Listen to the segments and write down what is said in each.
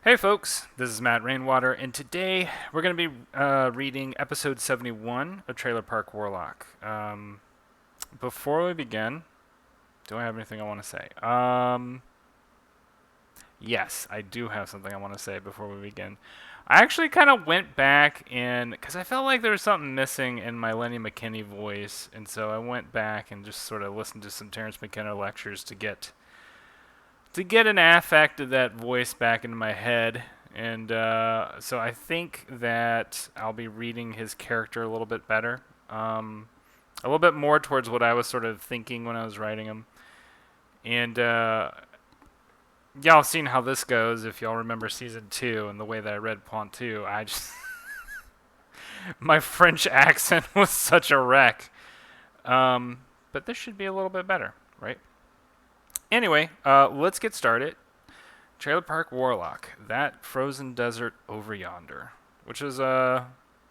Hey folks, this is Matt Rainwater, and today we're going to be reading episode 71 of Trailer Park Warlock. Before we begin, do I have anything I want to say? Yes, I do have something I want to say before we begin. I actually kind of went back and, because I felt like there was something missing in my Lenny McKenny voice, and so I went back and just sort of listened to some Terrence McKenna lectures to get an affect of that voice back into my head. And so I think that I'll be reading his character a little bit better. A little bit more towards what I was sort of thinking when I was writing him. And y'all seen how this goes if y'all remember season 2 and the way that I read Pont 2. I just. My French accent was such a wreck. But this should be a little bit better, right? Anyway, let's get started. Trailer Park Warlock, that frozen desert over yonder, which is I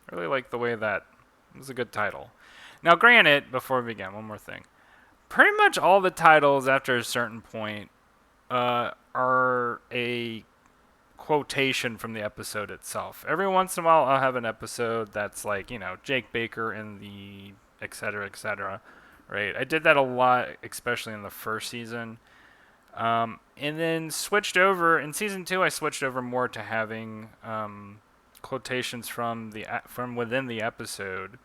really like the way that it was a good title. Now, granted, before we begin, one more thing. Pretty much all the titles after a certain point are a quotation from the episode itself. Every once in a while, I'll have an episode that's like, Jake Baker in the et cetera, right? I did that a lot, especially in the first season. And then switched over in season 2. I switched over more to having quotations from within the episode,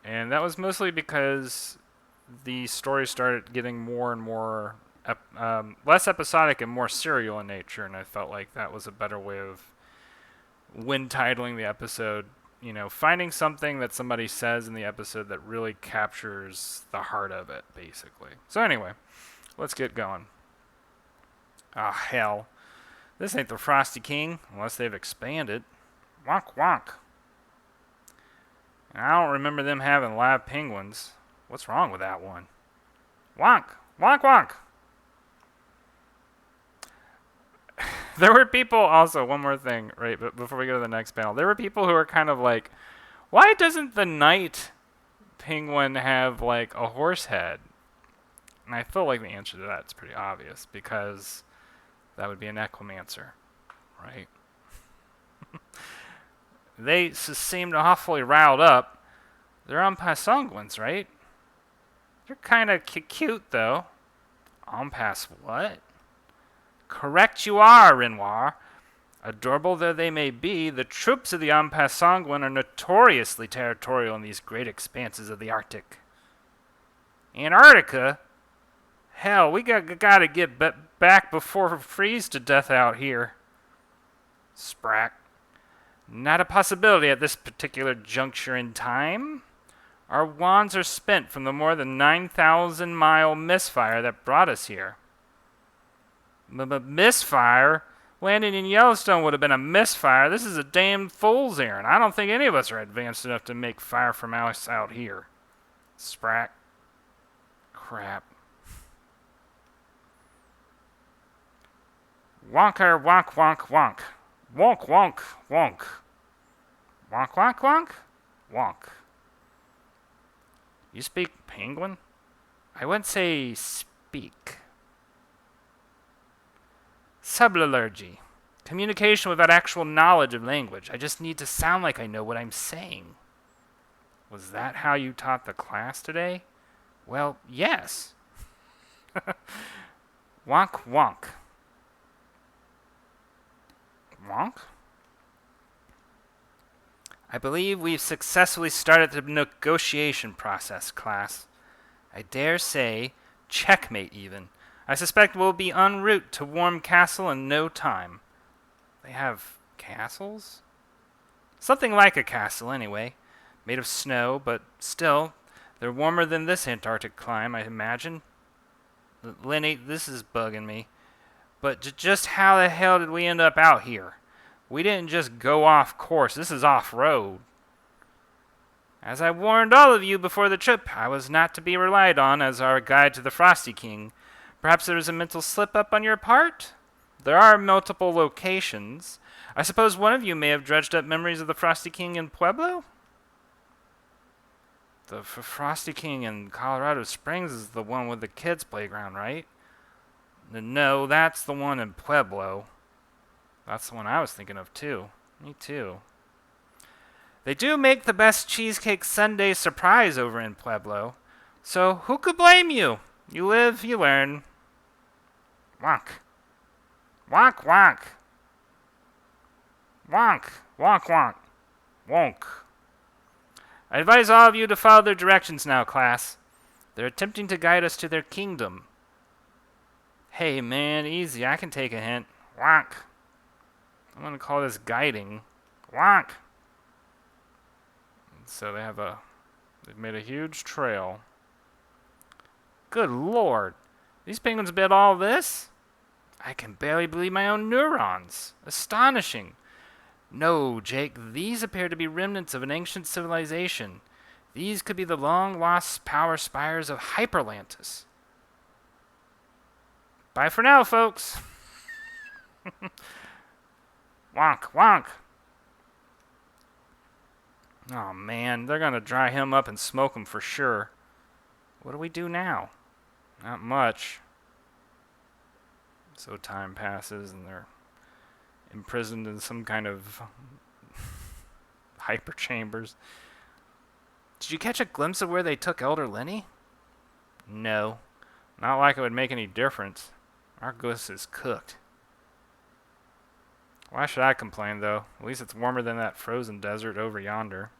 and that was mostly because the story started getting more and more less episodic and more serial in nature, and I felt like that was a better way of when titling the episode. Finding something that somebody says in the episode that really captures the heart of it, basically. So anyway, let's get going. Ah, hell. This ain't the Frosty King, unless they've expanded. Wonk wonk. And I don't remember them having live penguins. What's wrong with that one? Wonk! Wonk wonk! There were people, also, one more thing, right, but before we go to the next panel. There were people who were kind of like, why doesn't the night penguin have, like, a horse head? And I feel like the answer to that is pretty obvious, because that would be an necromancer, right? They seemed awfully riled up. They're Enpassanguins, right? They're kind of cute, though. Enpass what? Correct you are, Renoir. Adorable though they may be, the troops of the Enpassanguin are notoriously territorial in these great expanses of the Arctic. Antarctica? Hell, we gotta get back before we freeze to death out here. Sprack. Not a possibility at this particular juncture in time. Our wands are spent from the more than 9,000-mile misfire that brought us here. Misfire? Landing in Yellowstone would have been a misfire. This is a damn fool's errand. I don't think any of us are advanced enough to make fire from us out here. Sprack. Crap. Wonker, wonk, wonk, wonk. Wonk, wonk, wonk. Wonk, wonk, wonk? Wonk. You speak penguin? I wouldn't say speak. Sublallergy. Communication without actual knowledge of language. I just need to sound like I know what I'm saying. Was that how you taught the class today? Well, yes. Wonk, wonk. Wonk? I believe we've successfully started the negotiation process, class. I dare say, checkmate even. I suspect we'll be en route to Warm Castle in no time. They have castles? Something like a castle, anyway. Made of snow, but still, they're warmer than this Antarctic climb, I imagine. Lenny, this is bugging me. But just how the hell did we end up out here? We didn't just go off course. This is off-road. As I warned all of you before the trip, I was not to be relied on as our guide to the Frosty King. Perhaps there was a mental slip-up on your part? There are multiple locations. I suppose one of you may have dredged up memories of the Frosty King in Pueblo? The Frosty King in Colorado Springs is the one with the kids' playground, right? No, that's the one in Pueblo. That's the one I was thinking of, too. Me, too. They do make the best cheesecake sundae surprise over in Pueblo. So who could blame you? You live, you learn. Wonk. Wonk, wonk. Wonk. Wonk, wonk. Wonk. I advise all of you to follow their directions now, class. They're attempting to guide us to their kingdom. Hey, man, easy. I can take a hint. Wonk. I'm going to call this guiding. Wonk. So they've made a huge trail. Good lord. These penguins built all this? I can barely believe my own neurons. Astonishing. No, Jake, these appear to be remnants of an ancient civilization. These could be the long-lost power spires of Hyperlantis. Bye for now, folks. Wonk, wonk. Oh, man, they're going to dry him up and smoke him for sure. What do we do now? Not much. So time passes and they're imprisoned in some kind of hyper chambers. Did you catch a glimpse of where they took Elder Lenny? No. Not like it would make any difference. Our goose is cooked. Why should I complain, though? At least it's warmer than that frozen desert over yonder.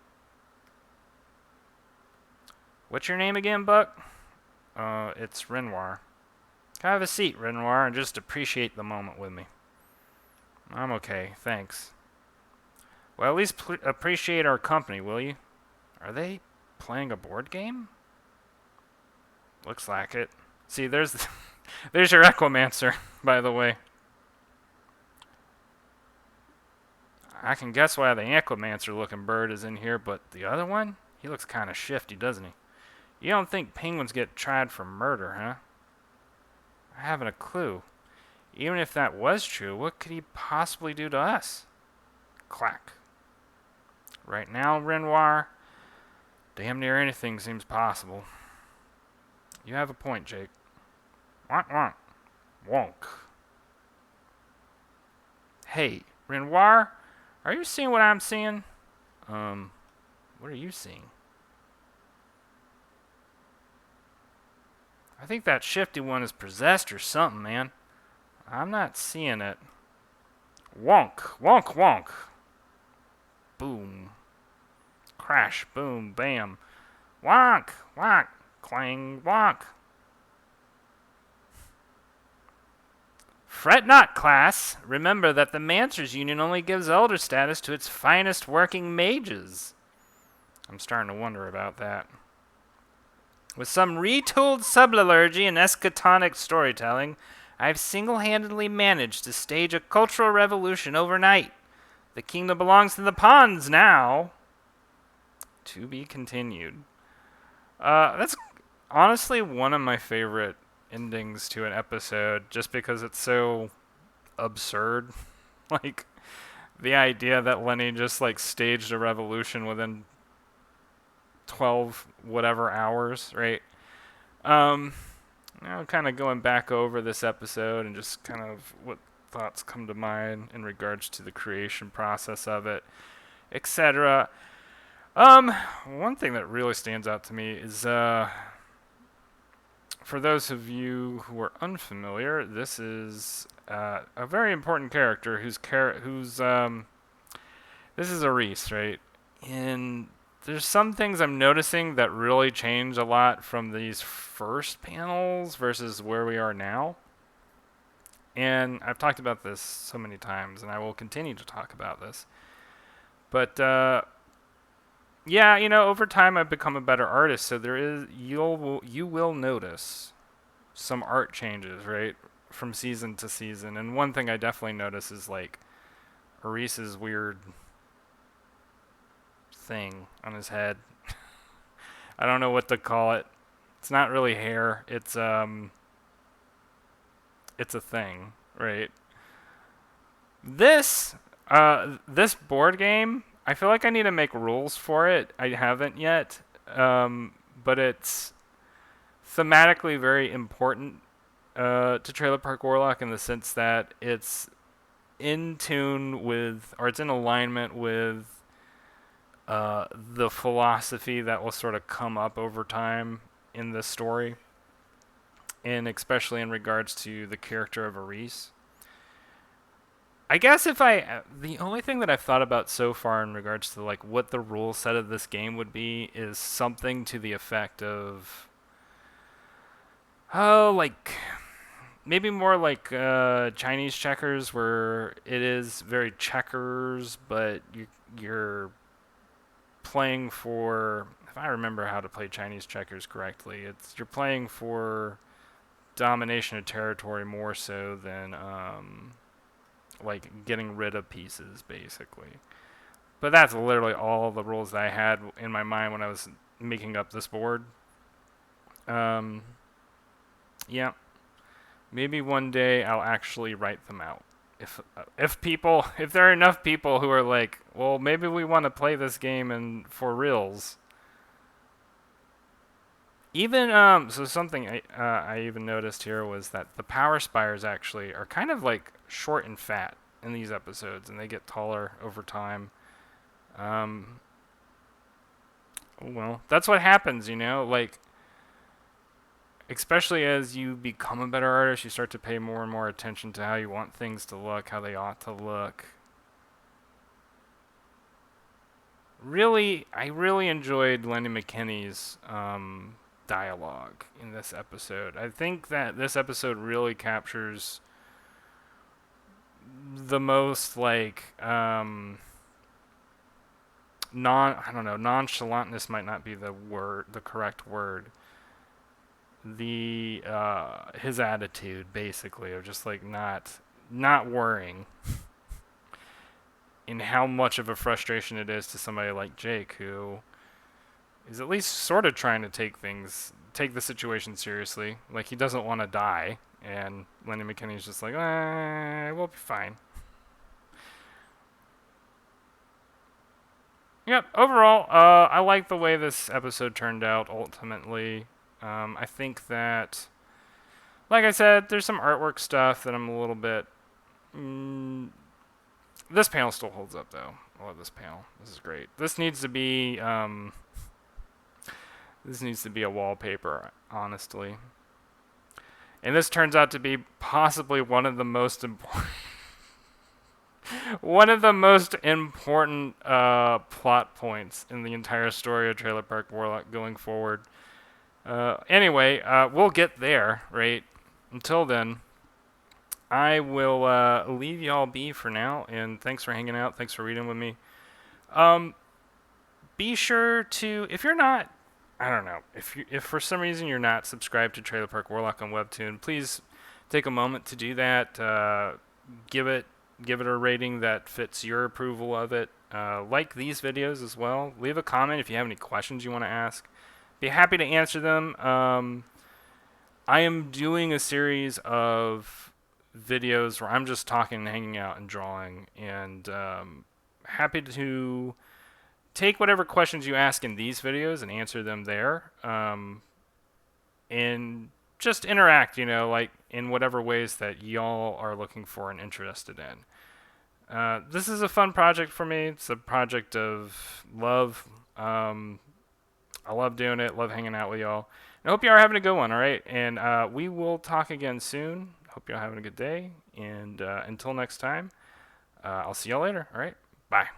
What's your name again, Buck? It's Renoir. Have a seat, Renoir, and just appreciate the moment with me. I'm okay, thanks. Well, at least appreciate our company, will you? Are they playing a board game? Looks like it. See, there's there's your Equimancer, by the way. I can guess why the Equimancer-looking bird is in here, but the other one? He looks kind of shifty, doesn't he? You don't think penguins get tried for murder, huh? I haven't a clue. Even if that was true, what could he possibly do to us? Clack. Right now, Renoir, damn near anything seems possible. You have a point, Jake. Wonk, wonk. Wonk. Hey, Renoir, are you seeing what I'm seeing? What are you seeing? I think that shifty one is possessed or something, man. I'm not seeing it. Wonk, wonk, wonk. Boom. Crash, boom, bam. Wonk, wonk, clang, wonk. Fret not, class. Remember that the Mancers Union only gives elder status to its finest working mages. I'm starting to wonder about that. With some retooled sublurgy and eschatonic storytelling, I've single-handedly managed to stage a cultural revolution overnight. The kingdom belongs to the pawns now. To be continued. That's honestly one of my favorite endings to an episode, just because it's so absurd. Like, the idea that Lenny just, like, staged a revolution within 12 whatever hours, right? Kind of going back over this episode and just kind of what thoughts come to mind in regards to the creation process of it, etc. One thing that really stands out to me is, for those of you who are unfamiliar, this is a very important character who's this is Aris, right? And there's some things I'm noticing that really change a lot from these first panels versus where we are now. And I've talked about this so many times, and I will continue to talk about this. But yeah, over time I've become a better artist, so you will notice some art changes, right, from season to season. And one thing I definitely notice is, like, Aris's weird thing on his head. I don't know what to call it. It's not really hair. It's a thing, right? This board game, I feel like I need to make rules for it. I haven't yet, but it's thematically very important to Trailer Park Warlock in the sense that it's in tune with, or it's in alignment with the philosophy that will sort of come up over time in this story, and especially in regards to the character of Aris. I guess the only thing that I've thought about so far in regards to like what the rule set of this game would be is something to the effect of, oh, like maybe more like Chinese checkers, where it is very checkers, but you're playing for, if I remember how to play Chinese checkers correctly, it's you're playing for domination of territory more so than like getting rid of pieces, basically. But that's literally all the rules that I had in my mind when I was making up this board. Yeah, maybe one day I'll actually write them out. If there are enough people who are like, well, maybe we want to play this game and for reals. Even so something I even noticed here was that the power spires actually are kind of like short and fat in these episodes, and they get taller over time. Well, that's what happens, like, especially as you become a better artist, you start to pay more and more attention to how you want things to look, how they ought to look. I really enjoyed Lenny McKenny's dialogue in this episode. I think that this episode really captures the most, like, nonchalantness might not be the correct word. His attitude, basically, of just like not worrying, and how much of a frustration it is to somebody like Jake, who is at least sort of trying to take the situation seriously. Like, he doesn't want to die, and Lenny McKenny's just like, we'll be fine. Yep, overall, I like the way this episode turned out, ultimately. I think that, like I said, there's some artwork stuff that I'm a little bit... this panel still holds up, though. I love this panel. This is great. This needs to be a wallpaper, honestly. And this turns out to be possibly one of the most important... plot points in the entire story of Trailer Park Warlock going forward. Anyway, we'll get there, right? Until then, I will leave y'all be for now, and thanks for hanging out. Thanks for reading with me. Be sure to, if you're not, I don't know, if for some reason you're not subscribed to Trailer Park Warlock on Webtoon, please take a moment to do that. Give it a rating that fits your approval of it. Like these videos as well. Leave a comment if you have any questions you want to ask. Be happy to answer them. I am doing a series of videos where I'm just talking and hanging out and drawing, and happy to take whatever questions you ask in these videos and answer them there, and just interact, like in whatever ways that y'all are looking for and interested in. This is a fun project for me. It's a project of love. I love doing it, love hanging out with y'all. I hope you are having a good one, all right? And we will talk again soon. Hope you're having a good day. And until next time, I'll see y'all later, all right? Bye.